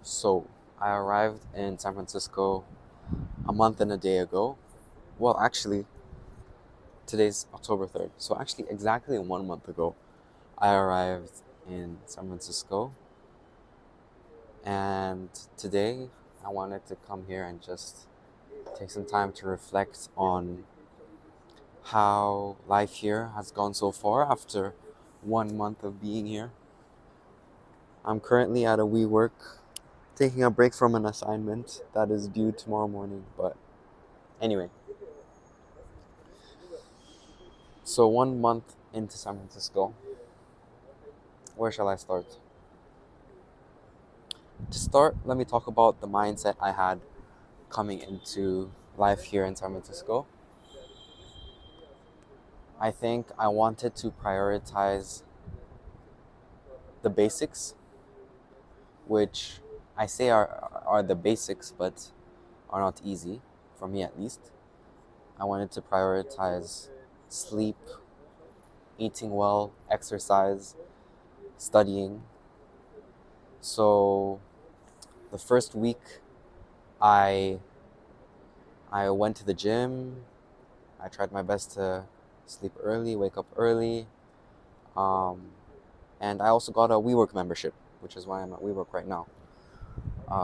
So, I arrived in San Francisco a month and a day ago. Well, actually, today's October 3rd. So, actually, exactly 1 month ago, I arrived in San Francisco. And today, I wanted to come here and just take some time to reflect on how life here has gone so far after 1 month of being here. I'm currently at a WeWork, taking a break from an assignment that is due tomorrow morning. But anyway, so 1 month into San Francisco, where shall I start? To start, let me talk about the mindset I had coming into life here in San Francisco. I think I wanted to prioritize the basics, which I say are the basics, but are not easy, for me at least. I wanted to prioritize sleep, eating well, exercise, studying. So the first week, I I went to the gym. I tried my best to sleep early, wake up early, um, and I also got a WeWork membership, which is why I'm at WeWork right now,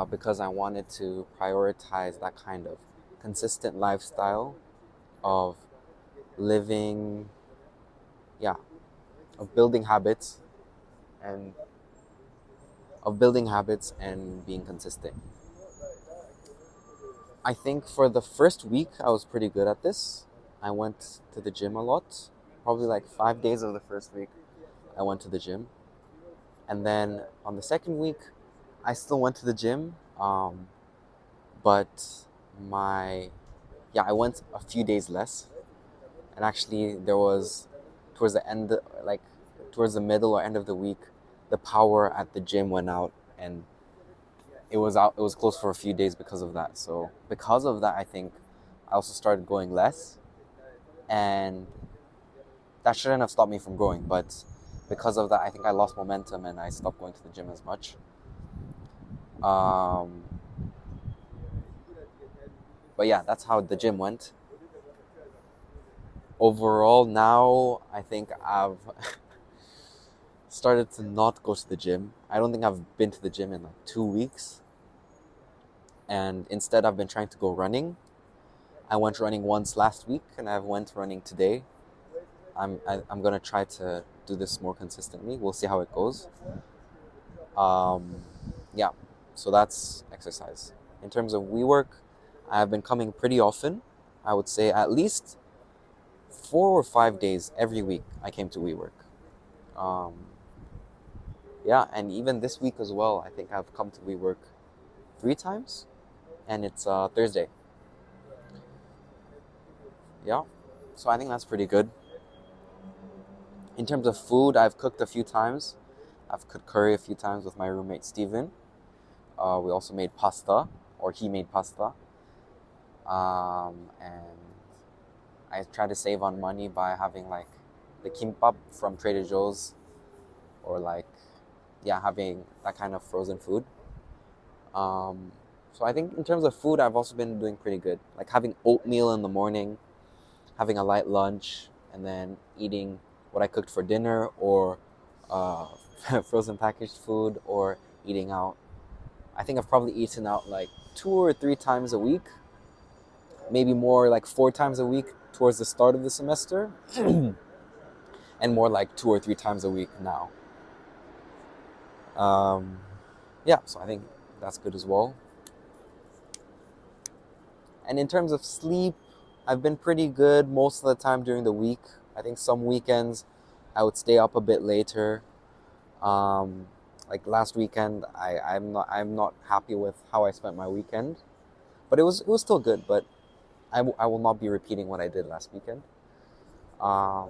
because I wanted to prioritize that kind of consistent lifestyle of living, yeah, of building habits and and being consistent. I think for the first week, I was pretty good at this. I went to the gym a lot, probably like 5 days of the first week. I went to the gym. And then on the second week, I still went to the gym, but my I went a few days less. And actually, there was towards the end, like towards the middle or end of the week, the power at the gym went out, and it was out. It was closed for a few days because of that. So because of that, I think I also started going less, and that shouldn't have stopped me from growing. But because of that, I think I lost momentum and I stopped going to the gym as much. Um, but yeah, that's how the gym went. Overall, now I think I've started to not go to the gym. I don't think I've been to the gym in like 2 weeks, and instead I've been trying to go running. I went running once last week, and I went running today. I'm gonna try to do this more consistently. We'll see how it goes. Um, yeah, so that's exercise. In terms of WeWork, I've been coming pretty often. I would say at least 4 or 5 days every week I came to WeWork. Um, yeah, and even this week as well, I think I've come to WeWork 3 times, and it's Thursday. Yeah, so I think that's pretty good. In terms of food, I've cooked a few times. I've cooked curry a few times with my roommate Steven. We also made pasta, or he made pasta. And I try to save on money by having like the kimbap from Trader Joe's, or like, yeah, having that kind of frozen food. Um, so I think in terms of food, I've also been doing pretty good. Like having oatmeal in the morning, having a light lunch, and then eating what I cooked for dinner, or uh, frozen packaged food, or eating out. I think I've probably eaten out like 2 or 3 times a week, maybe more like 4 times a week towards the start of the semester, and more like 2 or 3 times a week now. Um, yeah, so I think that's good as well. And in terms of sleep, I've been pretty good most of the time during the week. I think some weekends I would stay up a bit later. Um, like last weekend, I'm not happy with how I spent my weekend, but it was still good. But I will not be repeating what I did last weekend, um,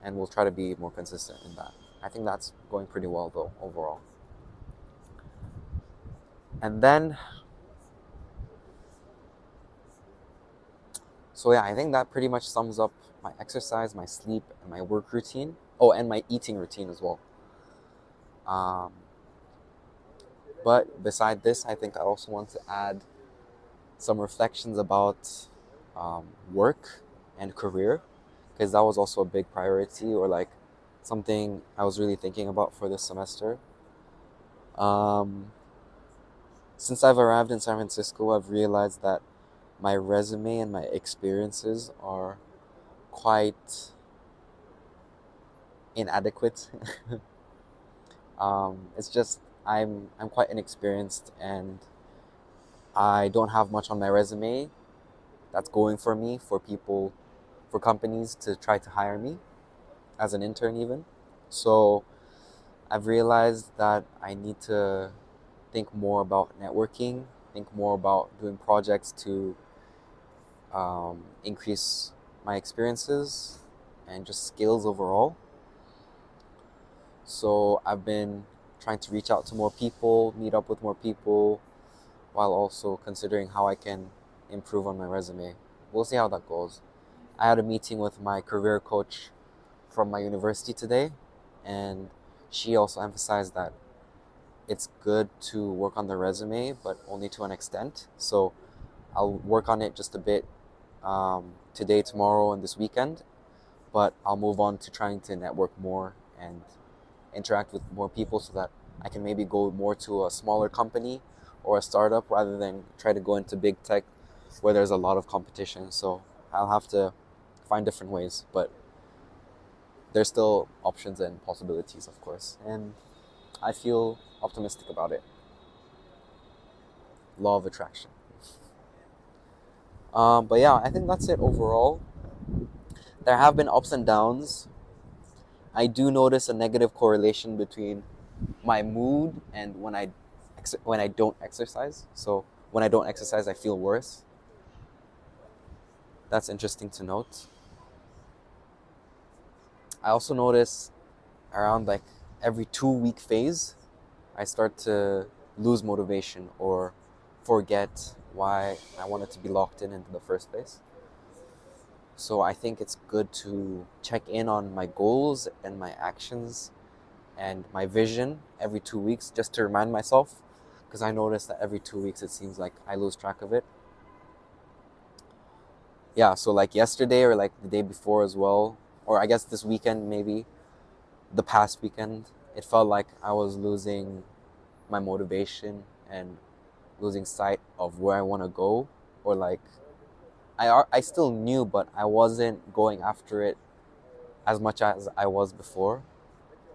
and we'll try to be more consistent in that. I think that's going pretty well though overall. And then, so yeah, I think that pretty much sums up my exercise, my sleep, and my work routine. Oh, and my eating routine as well. Um, But beside this, I think I also want to add some reflections about work and career, because that was also a big priority, or like something I was really thinking about for this semester. Um, since I've arrived in San Francisco, I've realized that my resume and my experiences are quite inadequate. It's just I'm quite inexperienced, and I don't have much on my resume that's going for me, for people, for companies to try to hire me as an intern even. So I've realized that I need to think more about networking, think more about doing projects to increase my experiences and just skills overall. So I've been trying to reach out to more people, meet up with more people, while also considering how I can improve on my resume. We'll see how that goes. I had a meeting with my career coach from my university today, and she also emphasized that it's good to work on the resume, but only to an extent. So I'll work on it just a bit today, tomorrow, and this weekend, but I'll move on to trying to network more and interact with more people so that I can maybe go more to a smaller company or a startup rather than try to go into big tech where there's a lot of competition. So I'll have to find different ways, but there's still options and possibilities, of course. And I feel optimistic about it. Law of attraction. But yeah, I think that's it overall. There have been ups and downs. I do notice a negative correlation between my mood and when I don't exercise. So when I don't exercise, I feel worse. That's interesting to note. I also notice around like every 2 week phase, I start to lose motivation or forget why I wanted to be locked in into the first place. So I think it's good to check in on my goals and my actions and my vision every 2 weeks just to remind myself, because I notice that every 2 weeks it seems like I lose track of it. Yeah, so like yesterday or like the day before as well, or I guess this weekend maybe, the past weekend, it felt like I was losing my motivation and losing sight of where I want to go, or like I still knew, but I wasn't going after it as much as I was before.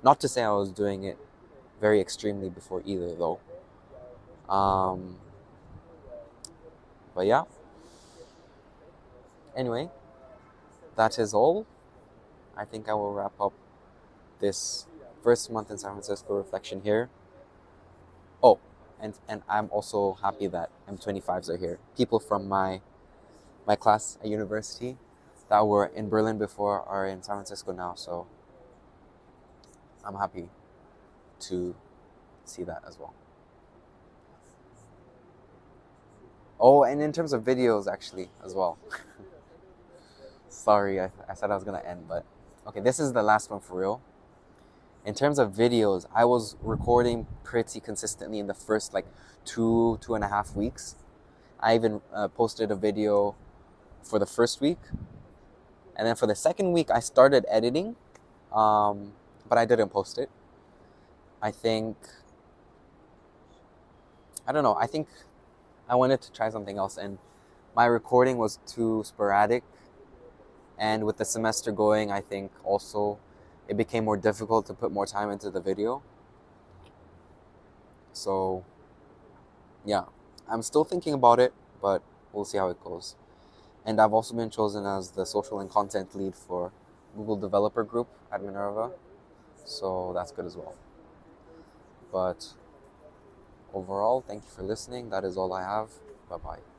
Not to say I was doing it very extremely before either, though. Um, but yeah, anyway, that is all. I think I will wrap up this first month in San Francisco reflection here. Oh, and I'm also happy that M25s are here. People from my class at university that were in Berlin before are in San Francisco now, so I'm happy to see that as well. Oh, and in terms of videos, actually, as well. Sorry, I said I was gonna end, but okay, this is the last one for real. In terms of videos, I was recording pretty consistently in the first like 2.5 weeks. I even posted a video for the first week, and then for the second week, I started editing, um, but I didn't post it. I think I don't know. I think I wanted to try something else, and my recording was too sporadic. And with the semester going, I think also it became more difficult to put more time into the video. So yeah, I'm still thinking about it, but we'll see how it goes. And I've also been chosen as the social and content lead for Google Developer Group at Minerva, so that's good as well. But overall, thank you for listening. That is all I have. Bye bye.